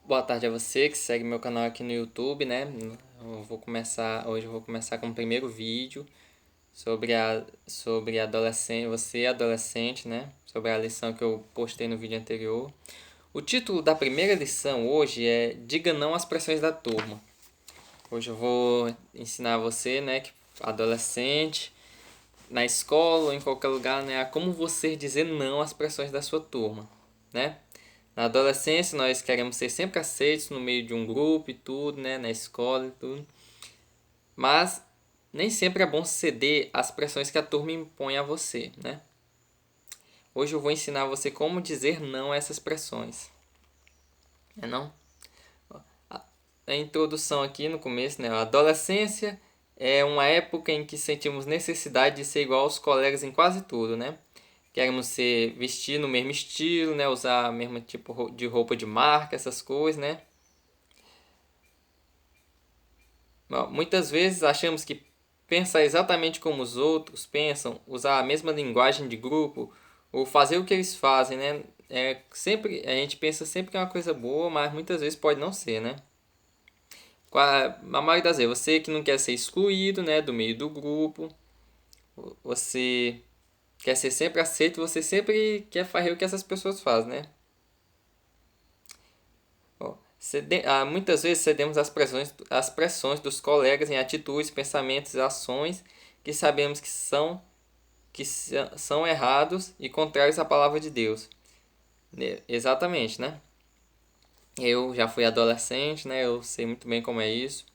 Boa tarde a você que segue meu canal aqui no YouTube, né? Hoje eu vou começar com o primeiro vídeo sobre adolescente, você adolescente, né? Sobre a lição que eu postei no vídeo anterior. O título da primeira lição hoje é Diga não às pressões da turma. Hoje eu vou ensinar você, né, que adolescente, na escola ou em qualquer lugar, né, a como você dizer não às pressões da sua turma, né? Na adolescência, nós queremos ser sempre aceitos no meio de um grupo e tudo, né? Na escola e tudo. Mas nem sempre é bom ceder às pressões que a turma impõe a você, né? Hoje eu vou ensinar você como dizer não a essas pressões. É não? A introdução aqui no começo, né? A adolescência é uma época em que sentimos necessidade de ser igual aos colegas em quase tudo, né? Queremos vestir no mesmo estilo, né? Usar o mesmo tipo de roupa de marca, essas coisas, né? Muitas vezes achamos que pensar exatamente como os outros pensam, usar a mesma linguagem de grupo ou fazer o que eles fazem, né? A gente pensa sempre que é uma coisa boa, mas muitas vezes pode não ser, né? A maioria das vezes, você que não quer ser excluído, né, do meio do grupo, você quer ser sempre aceito, você sempre quer fazer o que essas pessoas fazem, né? Muitas vezes cedemos às pressões dos colegas em atitudes, pensamentos e ações que sabemos que são errados e contrários à palavra de Deus. Exatamente, né? Eu já fui adolescente, né? Eu sei muito bem como é isso.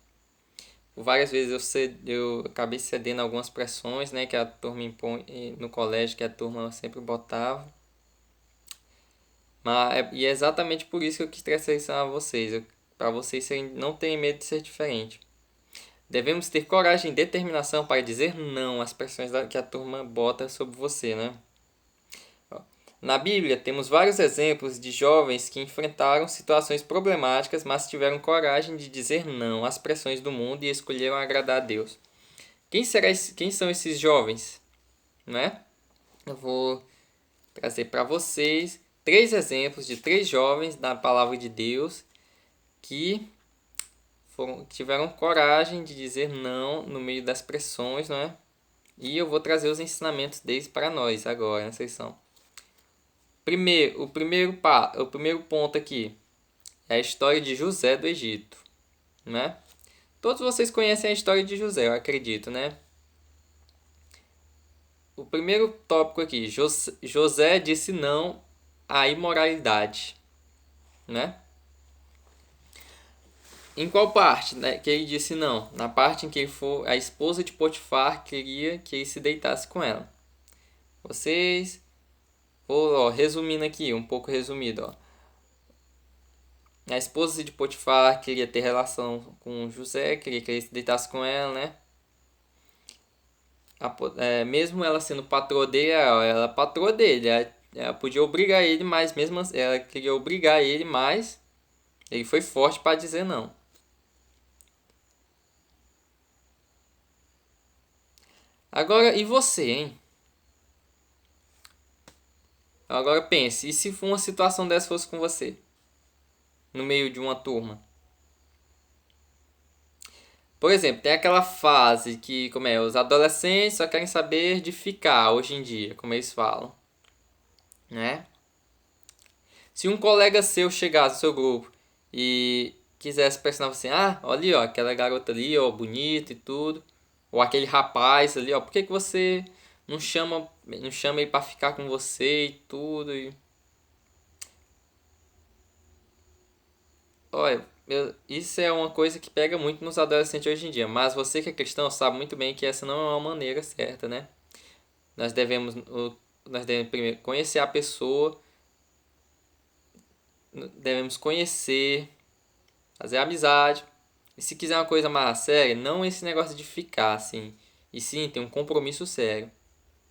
Por várias vezes eu acabei cedendo algumas pressões, né? Que a turma impõe no colégio, que a turma sempre botava. E é exatamente por isso que eu quis trazer isso a vocês. Para vocês não terem medo de ser diferente. Devemos ter coragem e determinação para dizer não às pressões que a turma bota sobre você, né? Na Bíblia, temos vários exemplos de jovens que enfrentaram situações problemáticas, mas tiveram coragem de dizer não às pressões do mundo e escolheram agradar a Deus. Quem são esses jovens? Né? Eu vou trazer para vocês 3 exemplos de 3 jovens da palavra de Deus que tiveram coragem de dizer não no meio das pressões, não é? E eu vou trazer os ensinamentos deles para nós agora nessa lição. O primeiro ponto aqui é a história de José do Egito, né? Todos vocês conhecem a história de José, eu acredito, né? O primeiro tópico aqui, José disse não à imoralidade, né? Em qual parte, né, que ele disse não? Na parte em que a esposa de Potifar queria que ele se deitasse com ela. Vocês, resumindo aqui, um pouco resumido, ó. A esposa de Potifar queria ter relação com José, queria que ele se deitasse com ela, né? Mesmo ela sendo patroa dele, ela é patroa dele. Ela podia obrigar ele, mas mesmo assim, ela queria obrigar ele, mas ele foi forte para dizer não. Agora, e você, hein? Agora pense, e se uma situação dessa fosse com você? No meio de uma turma? Por exemplo, tem aquela fase que, os adolescentes só querem saber de ficar hoje em dia, como eles falam, né? Se um colega seu chegasse no seu grupo e quisesse pressionar você, olha ali, ó, aquela garota ali, ó, bonita e tudo, ou aquele rapaz ali, ó, por que você não chama ele pra ficar com você e tudo? Olha, isso é uma coisa que pega muito nos adolescentes hoje em dia, mas você que é cristão sabe muito bem que essa não é uma maneira certa, né? Nós devemos, nós devemos primeiro conhecer a pessoa, devemos conhecer, fazer amizade. E se quiser uma coisa mais séria, não esse negócio de ficar assim, e sim ter um compromisso sério.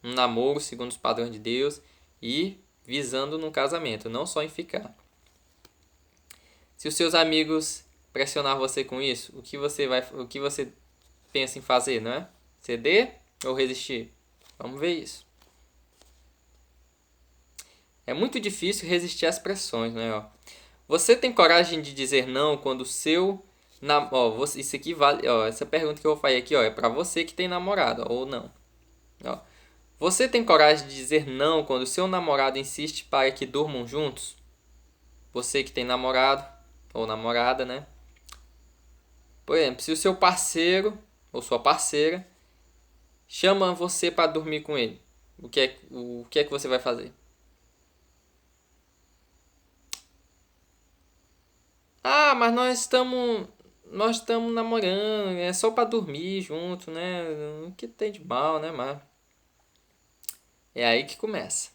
Um namoro segundo os padrões de Deus e visando no casamento, não só em ficar. Se os seus amigos pressionar você com isso, o que você pensa em fazer, não é? Ceder ou resistir? Vamos ver isso. É muito difícil resistir às pressões, né? Você tem coragem de dizer não quando o seu isso aqui vale, ó, essa pergunta que eu vou fazer aqui, ó, é para você que tem namorado, ou não. Ó, você tem coragem de dizer não quando o seu namorado insiste para que durmam juntos? Você que tem namorado ou namorada, né? Por exemplo, se o seu parceiro ou sua parceira chama você para dormir com ele, o que é que você vai fazer? Ah, mas nós estamos namorando, é só para dormir junto, né? O que tem de mal, né, mas é aí que começa.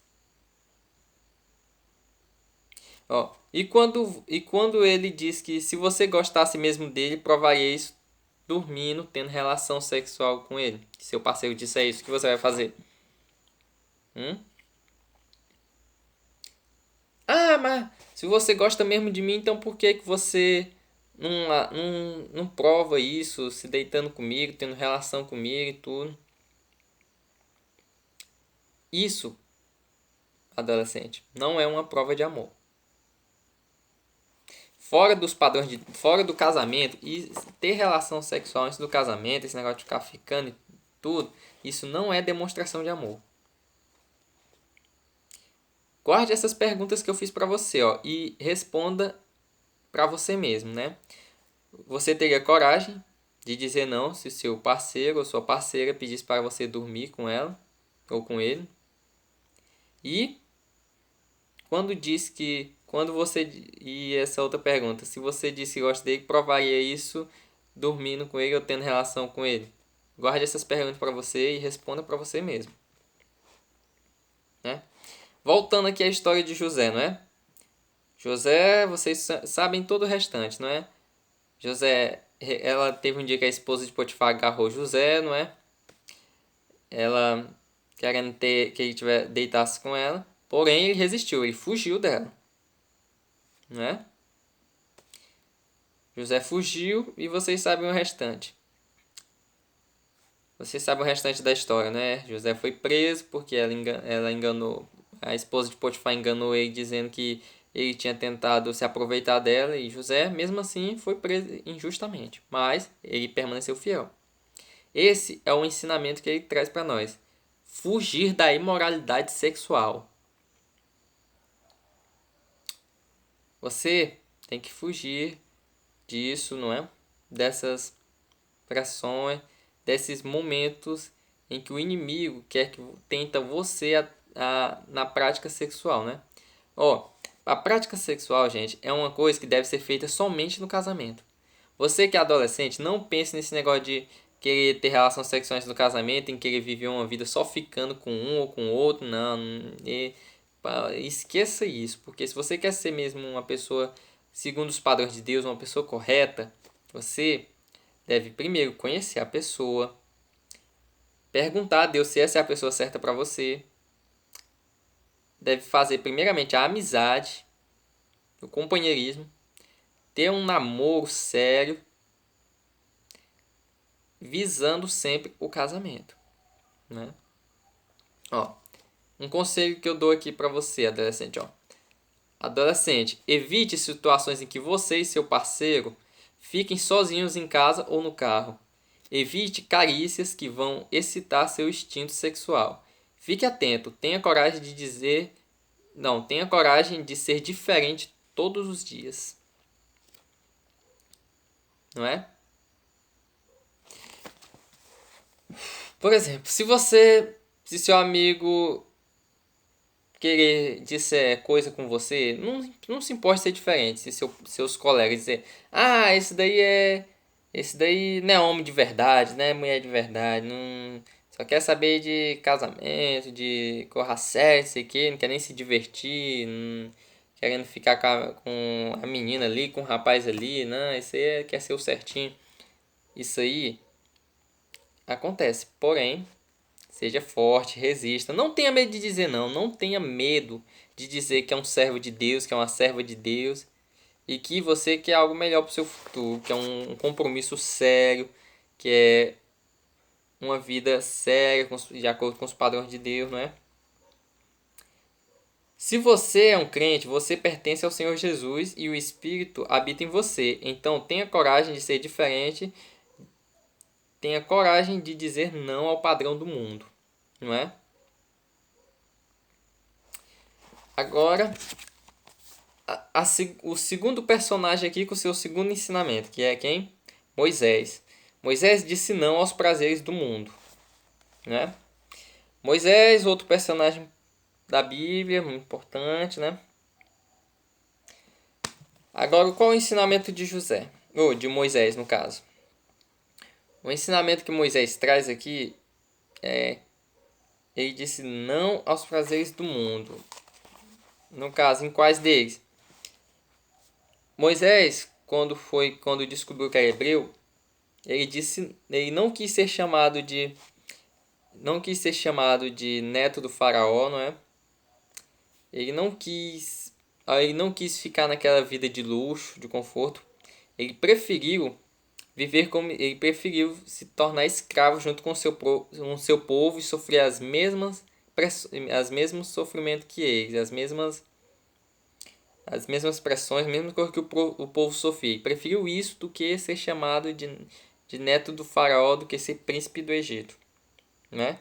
Ó, e quando ele diz que se você gostasse mesmo dele, provaria isso dormindo, tendo relação sexual com ele. Se seu parceiro disser isso, o que você vai fazer? Hum? Ah, mas se você gosta mesmo de mim, então por que que você não prova isso, se deitando comigo, tendo relação comigo e tudo? Isso, adolescente, não é uma prova de amor. Fora dos padrões fora do casamento e ter relação sexual antes do casamento, esse negócio de ficar ficando e tudo, isso não é demonstração de amor. Guarde essas perguntas que eu fiz para você, ó, e responda para você mesmo, né? Você teria coragem de dizer não se seu parceiro ou sua parceira pedisse para você dormir com ela ou com ele? E quando você e essa outra pergunta, se você disse que gosta dele, provaria isso dormindo com ele ou tendo relação com ele? Guarde essas perguntas para você e responda para você mesmo, né? Voltando aqui à história de José, não é? José, vocês sabem todo o restante, não é? José, ela teve um dia que a esposa de Potifar agarrou José, não é? Ela querendo que ele deitasse com ela, porém ele resistiu, ele fugiu dela, não é? José fugiu e vocês sabem o restante. Vocês sabem o restante da história, né? José foi preso porque ela enganou, a esposa de Potifar enganou ele dizendo que ele tinha tentado se aproveitar dela e José, mesmo assim, foi preso injustamente, mas ele permaneceu fiel. Esse é o ensinamento que ele traz para nós. Fugir da imoralidade sexual. Você tem que fugir disso, não é? Dessas pressões, desses momentos em que o inimigo quer que tenta você na prática sexual, né? Ó, a prática sexual, gente, é uma coisa que deve ser feita somente no casamento. Você que é adolescente, não pense nesse negócio de querer ter relações sexuais no casamento, em querer viver uma vida só ficando com um ou com o outro, não. Esqueça isso, porque se você quer ser mesmo uma pessoa segundo os padrões de Deus, uma pessoa correta, você deve primeiro conhecer a pessoa, perguntar a Deus se essa é a pessoa certa para você, deve fazer primeiramente a amizade, o companheirismo, ter um namoro sério, visando sempre o casamento, né? Ó, um conselho que eu dou aqui para você, adolescente, ó. Adolescente, evite situações em que você e seu parceiro fiquem sozinhos em casa ou no carro. Evite carícias que vão excitar seu instinto sexual. Fique atento, tenha coragem de dizer, não, tenha coragem de ser diferente todos os dias. Não é? Por exemplo, se seu amigo querer disser coisa com você, não se importa ser diferente. Se seus colegas dizer, ah, esse daí não é homem de verdade, não é mulher de verdade, não, só quer saber de casamento, de correr sério, sei que, não quer nem se divertir, não, querendo ficar com a menina ali, com o rapaz ali, não, isso aí quer ser o certinho. Isso aí acontece, porém, seja forte, resista. Não tenha medo de dizer não. Não tenha medo de dizer que é um servo de Deus, que é uma serva de Deus. E que você quer algo melhor para o seu futuro. Que é um compromisso sério. Que é uma vida séria, de acordo com os padrões de Deus, não é? Se você é um crente, você pertence ao Senhor Jesus e o Espírito habita em você. Então tenha coragem de ser diferente, tenha coragem de dizer não ao padrão do mundo, não é? Agora, o segundo personagem aqui com o seu segundo ensinamento, que é quem? Moisés. Moisés disse não aos prazeres do mundo, né? Moisés, outro personagem da Bíblia, muito importante, né? Agora, qual é o ensinamento de José? Ou de Moisés, no caso. O ensinamento que Moisés traz aqui é: ele disse não aos prazeres do mundo. No caso, em quais deles? Moisés, quando descobriu que era hebreu, ele não quis ser chamado de neto do faraó, não é? Ele não quis, ele não quis ficar naquela vida de luxo, de conforto. Ele preferiu ele preferiu se tornar escravo junto com seu povo e sofrer as mesmos sofrimentos que eles, as mesmas pressões, as mesmas coisas que o povo sofria. Ele preferiu isso do que ser chamado de neto do faraó, do que ser príncipe do Egito, né?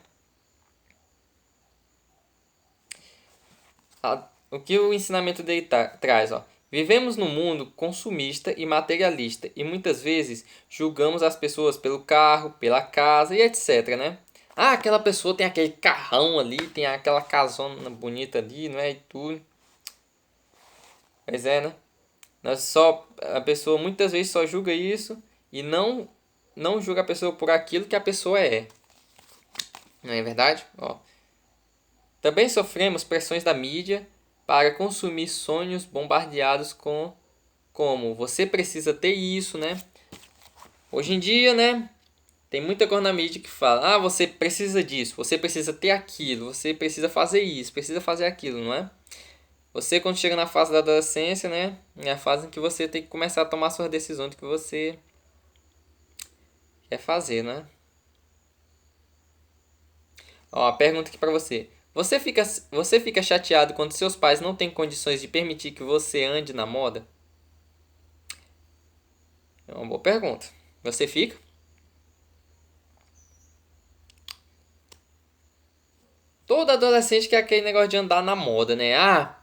O que o ensinamento dele traz, ó. Vivemos num mundo consumista e materialista e muitas vezes julgamos as pessoas pelo carro, pela casa e etc, né? Ah, aquela pessoa tem aquele carrão ali, tem aquela casona bonita ali, não é? E tudo. Pois é, né? A pessoa muitas vezes só julga isso e não julga a pessoa por aquilo que a pessoa é. Não é verdade? Ó. Também sofremos pressões da mídia para consumir sonhos bombardeados com como você precisa ter isso, né? Hoje em dia, né? Tem muita coisa na mídia que fala: "Ah, você precisa disso, você precisa ter aquilo, você precisa fazer isso, precisa fazer aquilo", não é? Você quando chega na fase da adolescência, né? É a fase em que você tem que começar a tomar suas decisões do que você quer fazer, né? Ó, a pergunta aqui pra você. Você fica chateado quando seus pais não têm condições de permitir que você ande na moda? É uma boa pergunta. Você fica? Todo adolescente quer aquele negócio de andar na moda, né? Ah,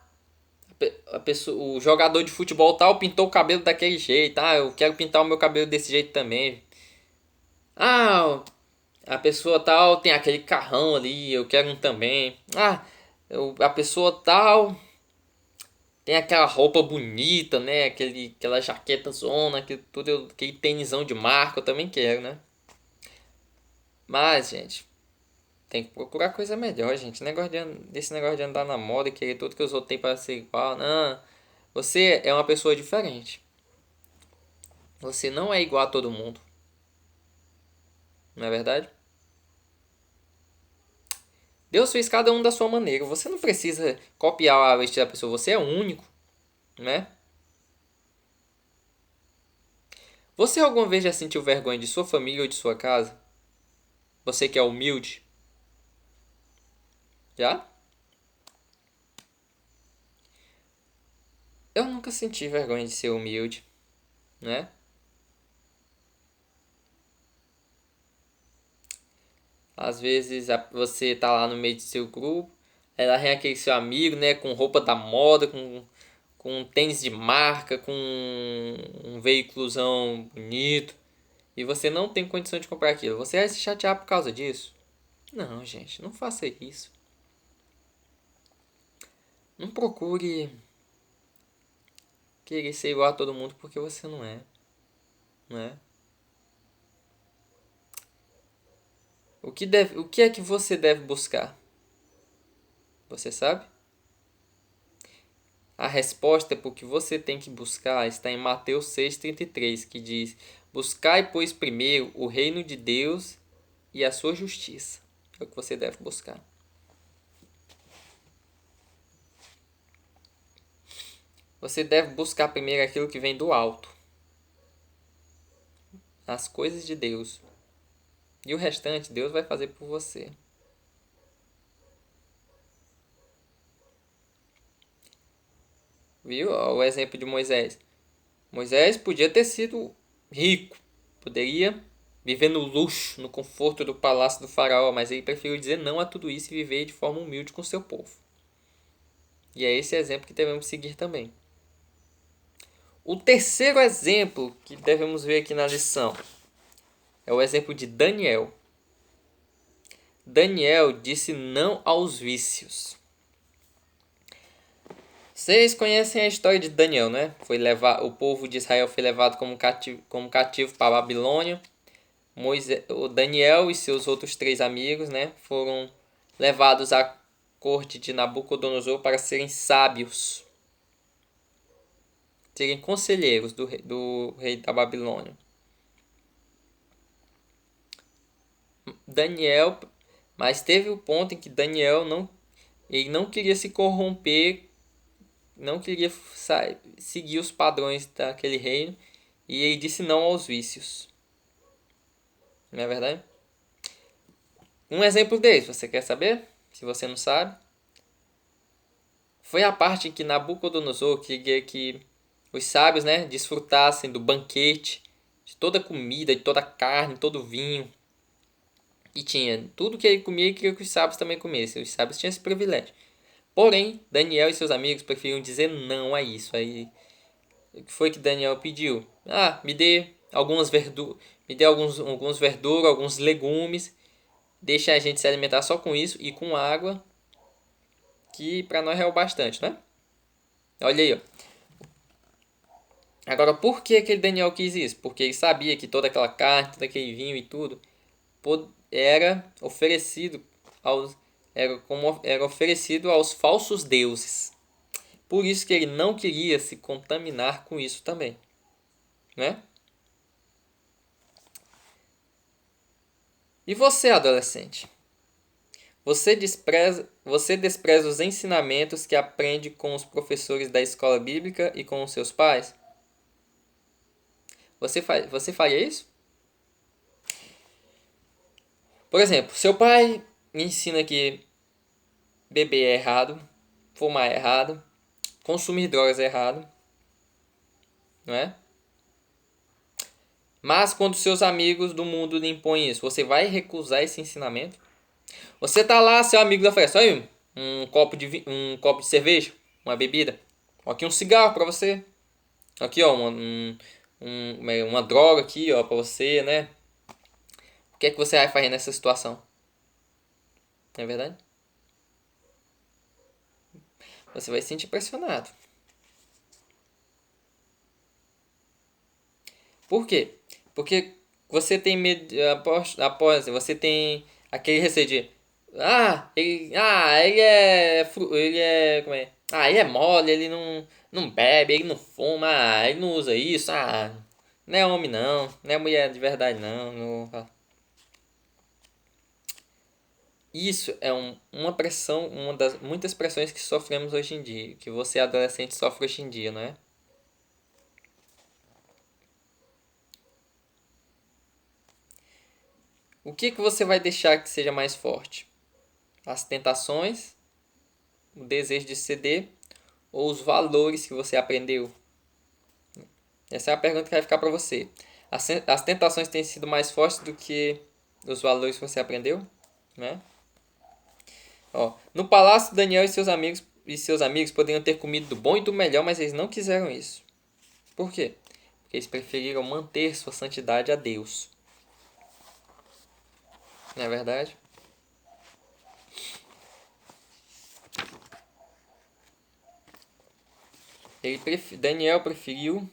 a pessoa, o jogador de futebol tal pintou o cabelo daquele jeito. Ah, eu quero pintar o meu cabelo desse jeito também. Ah, a pessoa tal tem aquele carrão ali, eu quero um também. Ah, a pessoa tal tem aquela roupa bonita, né? Aquela jaqueta zona, aquele tênisão de marca, eu também quero, né? Mas, gente, tem que procurar coisa melhor, gente. Desse negócio de andar na moda e querer tudo que os outros têm para ser igual. Não. Você é uma pessoa diferente. Você não é igual a todo mundo. Não é verdade? Deus fez cada um da sua maneira. Você não precisa copiar a vestir da pessoa. Você é único, né? Você alguma vez já sentiu vergonha de sua família ou de sua casa? Você que é humilde? Já? Eu nunca senti vergonha de ser humilde, né? Às vezes você tá lá no meio do seu grupo, aí lá vem aquele seu amigo, né, com roupa da moda, com um tênis de marca, com um veículozão bonito, e você não tem condição de comprar aquilo. Você vai se chatear por causa disso? Não, gente, não faça isso. Não procure querer ser igual a todo mundo porque você não é, né? O que é que você deve buscar? Você sabe? A resposta para o que você tem que buscar está em Mateus 6,33, que diz: Buscai, pois, primeiro o reino de Deus e a sua justiça. É o que você deve buscar. Você deve buscar primeiro aquilo que vem do alto, as coisas de Deus. E o restante Deus vai fazer por você. Viu? Ó, o exemplo de Moisés. Moisés podia ter sido rico, poderia viver no luxo, no conforto do palácio do faraó, mas ele preferiu dizer não a tudo isso e viver de forma humilde com seu povo. E é esse exemplo que devemos seguir também. O terceiro exemplo que devemos ver aqui na lição é o exemplo de Daniel. Daniel disse não aos vícios. Vocês conhecem a história de Daniel, né? O povo de Israel foi levado como cativo para a Babilônia. O Daniel e seus outros 3 amigos, né, foram levados à corte de Nabucodonosor para serem sábios, serem conselheiros do rei da Babilônia. Daniel, mas teve o ponto em que Daniel não queria se corromper, não queria seguir os padrões daquele reino, e ele disse não aos vícios. Não é verdade? Um exemplo desse, você quer saber? Se você não sabe. Foi a parte em que Nabucodonosor queria que os sábios, né, desfrutassem do banquete, de toda a comida, de toda a carne, todo o vinho. E tinha tudo que ele comia e queria que os sábios também comessem. Os sábios tinham esse privilégio. Porém, Daniel e seus amigos preferiam dizer não a isso. Aí, o que foi que Daniel pediu? Me dê algumas verduras, alguns verduras, alguns legumes. Deixa a gente se alimentar só com isso e com água, que para nós é o bastante, né? Olha aí, ó. Agora, por que aquele Daniel quis isso? Porque ele sabia que toda aquela carne, todo aquele vinho e tudo era oferecido era oferecido aos falsos deuses. Por isso que ele não queria se contaminar com isso também, né? E você, adolescente? Você despreza os ensinamentos que aprende com os professores da escola bíblica e com os seus pais? Você faria isso? Por exemplo, seu pai me ensina que beber é errado, fumar é errado, consumir drogas é errado, não é? Mas quando seus amigos do mundo lhe impõem isso, você vai recusar esse ensinamento? Você tá lá, seu amigo da festa, olha um copo de cerveja, uma bebida. Aqui um cigarro para você. Aqui ó, uma droga aqui ó para você, né? O que é que você vai fazer nessa situação? Não é verdade? Você vai se sentir pressionado. Por quê? Porque você tem medo, após você tem aquele receio de ele é, como é? Ele é mole, ele não bebe, ele não fuma, ele não usa isso, não é homem não é mulher de verdade não. Isso é uma pressão, uma das muitas pressões que sofremos hoje em dia, que você adolescente sofre hoje em dia, não é? O que você vai deixar que seja mais forte? As tentações, o desejo de ceder ou os valores que você aprendeu? Essa é a pergunta que vai ficar para você. As tentações têm sido mais fortes do que os valores que você aprendeu, né? No palácio, Daniel e seus amigos poderiam ter comido do bom e do melhor, mas eles não quiseram isso. Por quê? Porque eles preferiram manter sua santidade a Deus. Não é verdade? Daniel preferiu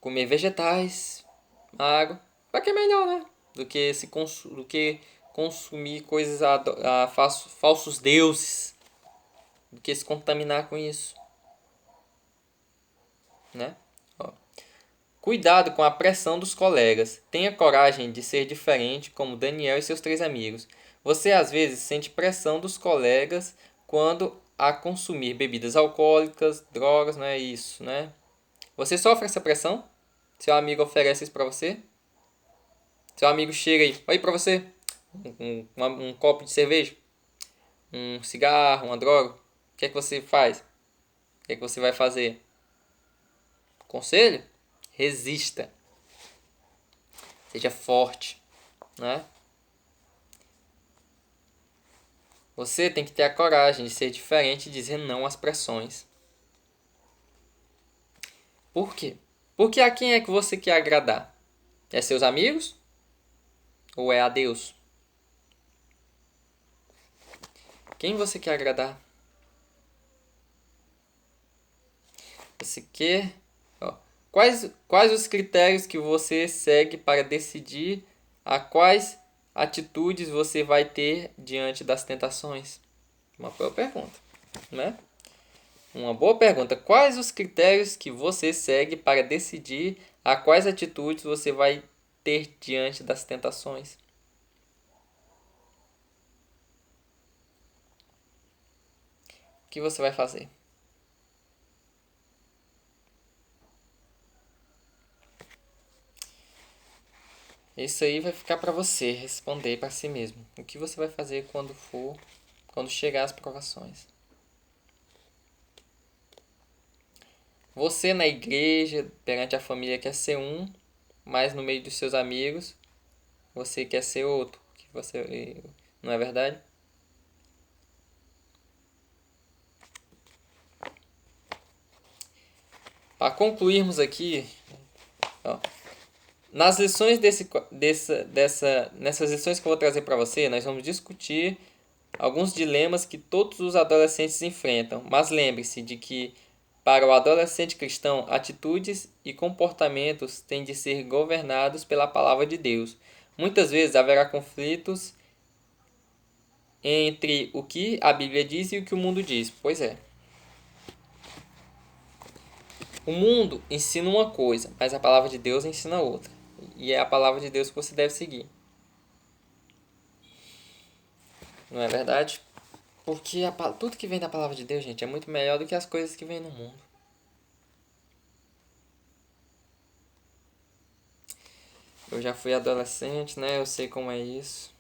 comer vegetais, água, para que é melhor, né? Do que consumir coisas falsos deuses, do que se contaminar com isso, né? Cuidado com a pressão dos colegas. Tenha coragem de ser diferente, como Daniel e seus 3 amigos. Você às vezes sente pressão dos colegas quando a consumir bebidas alcoólicas, drogas, não é isso, né? Você sofre essa pressão? Seu amigo oferece isso pra você? Seu amigo chega aí, oi pra você, um copo de cerveja, um cigarro, uma droga. O que é que você faz? O que é que você vai fazer? Conselho? Resista. Seja forte, né? Você tem que ter a coragem de ser diferente e dizer não às pressões. Por quê? Porque a quem é que você quer agradar? É seus amigos? Ou é a Deus? Quem você quer agradar? Você quer... Ó, quais os critérios que você segue para decidir a quais atitudes você vai ter diante das tentações? Uma boa pergunta, né? Uma boa pergunta. Quais os critérios que você segue para decidir a quais atitudes você vai ter diante das tentações? O que você vai fazer? Isso aí vai ficar para você responder para si mesmo. O que você vai fazer quando chegar as provações? Você na igreja, perante a família, quer ser um, mas no meio dos seus amigos, você quer ser outro. Que você, não é verdade? Para concluirmos aqui, ó, nessas lições que eu vou trazer para você, nós vamos discutir alguns dilemas que todos os adolescentes enfrentam. Mas lembre-se de que, para o adolescente cristão, atitudes e comportamentos têm de ser governados pela palavra de Deus. Muitas vezes haverá conflitos entre o que a Bíblia diz e o que o mundo diz. Pois é. O mundo ensina uma coisa, mas a palavra de Deus ensina outra. E é a palavra de Deus que você deve seguir. Não é verdade? Porque tudo que vem da palavra de Deus, gente, é muito melhor do que as coisas que vêm no mundo. Eu já fui adolescente, né? Eu sei como é isso.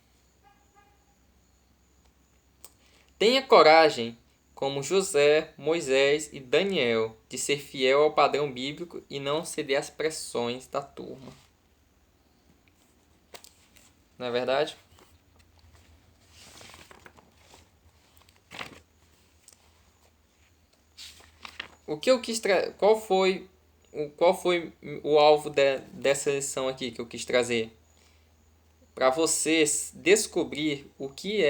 Tenha coragem, como José, Moisés e Daniel, de ser fiel ao padrão bíblico e não ceder às pressões da turma. Não é verdade? O que eu quis qual foi o alvo dessa lição aqui que eu quis trazer? Para vocês descobrir o que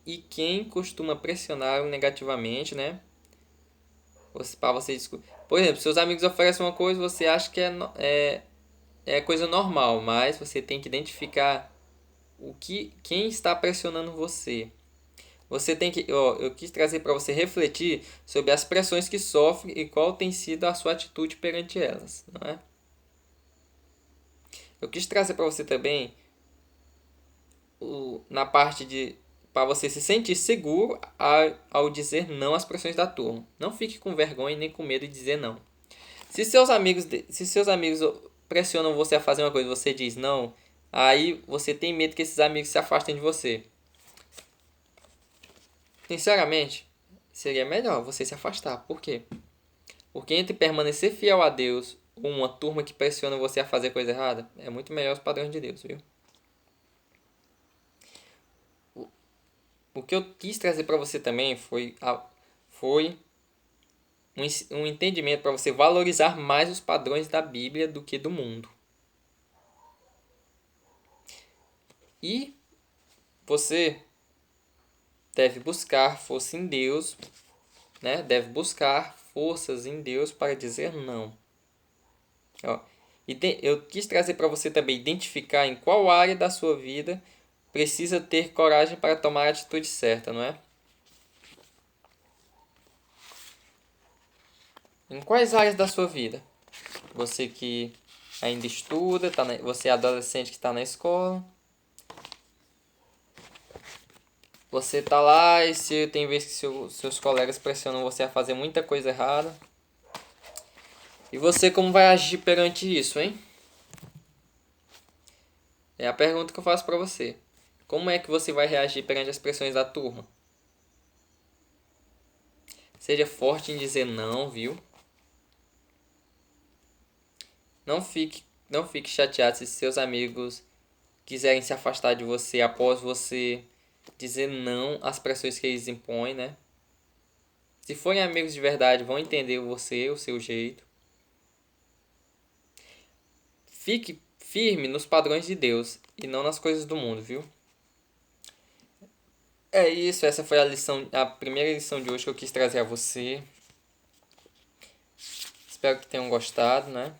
e quem costuma pressionar negativamente, né? Para você descobrir. Por exemplo, seus amigos oferecem uma coisa, você acha que é coisa normal, mas você tem que identificar quem está pressionando você. Você tem que, eu quis trazer para você refletir sobre as pressões que sofre e qual tem sido a sua atitude perante elas, não é? Eu quis trazer para você também na parte de para você se sentir seguro ao dizer não às pressões da turma. Não fique com vergonha nem com medo de dizer não. Se seus amigos pressionam você a fazer uma coisa e você diz não, aí você tem medo que esses amigos se afastem de você. Sinceramente, seria melhor você se afastar. Por quê? Porque entre permanecer fiel a Deus ou uma turma que pressiona você a fazer coisa errada, é muito melhor os padrões de Deus, viu? O que eu quis trazer para você também foi um entendimento para você valorizar mais os padrões da Bíblia do que do mundo. E você deve buscar força em Deus, né? Deve buscar forças em Deus para dizer não. Ó, eu quis trazer para você também identificar em qual área da sua vida precisa ter coragem para tomar a atitude certa, não é? Em quais áreas da sua vida? Você que ainda estuda, você é adolescente que está na escola. Você tá lá e tem vezes que seus colegas pressionam você a fazer muita coisa errada. E você como vai agir perante isso, hein? É a pergunta que eu faço para você. Como é que você vai reagir perante as pressões da turma? Seja forte em dizer não, viu? Não fique chateado se seus amigos quiserem se afastar de você após você dizer não às pressões que eles impõem, né? Se forem amigos de verdade, vão entender você, o seu jeito. Fique firme nos padrões de Deus e não nas coisas do mundo, viu? É isso, essa foi a primeira lição de hoje que eu quis trazer a você. Espero que tenham gostado, né?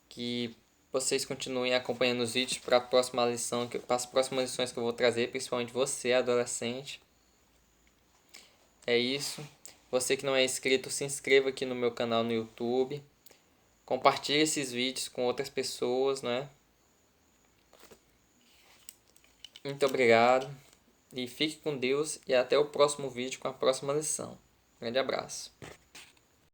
Que vocês continuem acompanhando os vídeos para a próxima lição, para as próximas lições que eu vou trazer, principalmente você, adolescente. É isso. Você que não é inscrito, se inscreva aqui no meu canal no YouTube. Compartilhe esses vídeos com outras pessoas, né? Muito obrigado. E fique com Deus e até o próximo vídeo com a próxima lição. Grande abraço.